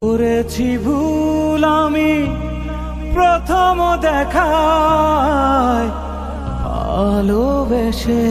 করেছি ভুল আমি প্রথম দেখায় ভালোবেসে।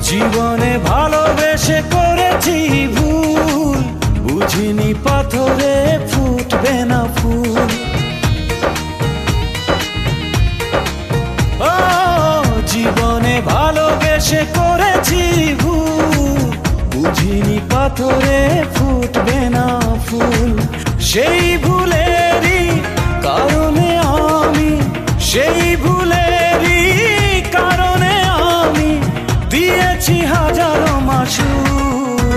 জীবনে ভালোবেসে করেছি ভুল, বুঝিনি পাথরে ফুটবে না ফুল। ও জীবনে ভালোবেসে করেছি ভুল, বুঝিনি পাথরে ফুটবে না ফুল। সেই ভুলেরই কারণে আমি, সেই ভুলেরই কারণে আমি দিয়েছি হাজারো মাসুল,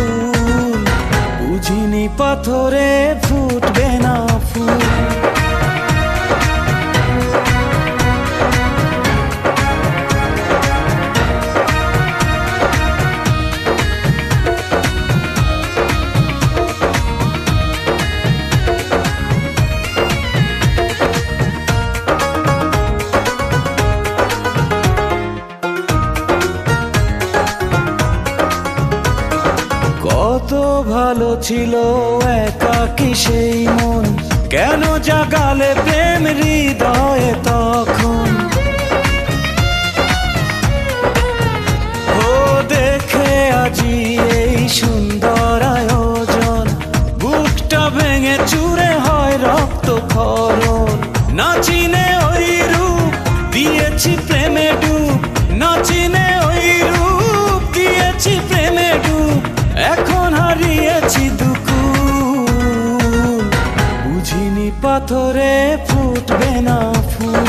বুঝিনি পাথরে ফুটবে না ফুল। কত ভালো ছিল একাকী সেই মন, কেন জাগালে প্রেম হৃদয়ে তখন। ও দেখে আজি এই সুন্দর আয়োজন, বুকটা ভেঙে চুরে হয় রক্তক্ষরণ। না চিনে ওই রূপ দিয়েছি প্রেমে ডুব, না চিনে ওই রূপ দিয়েছি প্রেমে ডুব। এখন হারিয়েছি দুকুল, বুঝিনি পাথরে ফুটবে না ফুল।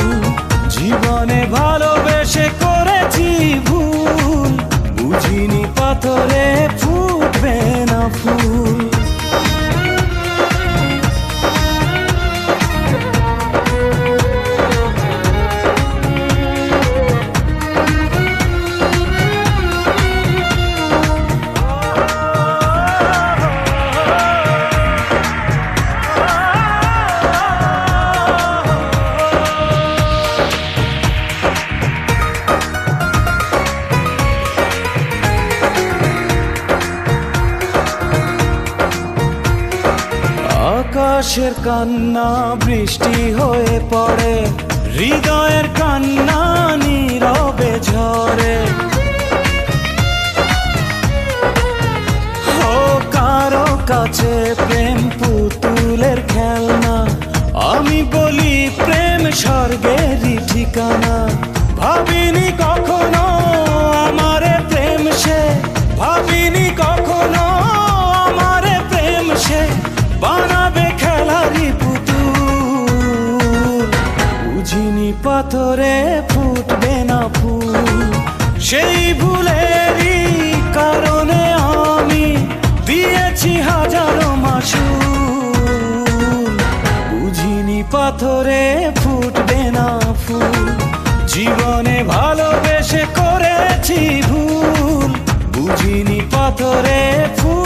জীবনে ভালোবেসে করেছি ভুল, বুঝিনি পাথরে ফুটবে না ফুল। আকাশের কান্না বৃষ্টি হয়ে পড়ে, হৃদয়ের কান্না নীরবে ঝরে। ও কারো কাছে প্রেম পুতুলের খেলনা, আমি বলি প্রেম স্বর্গেরই ঠিকানা। ভাবিনি কখনো আমারে প্রেম সে, ভাবিনি কখনো আমারে প্রেম সে বানাবে খেলারি পুতুল, বুঝিনি পাথরে ফুটবে না ফুল। সেই ভুলেরই কারণে আমি দিয়েছি হাজারো মাসুল, বুঝিনি পাথরে ফুটবে না ফুল। জীবনে ভালোবেসে করেছি ভুল, বুঝিনি পাথরে ফুল।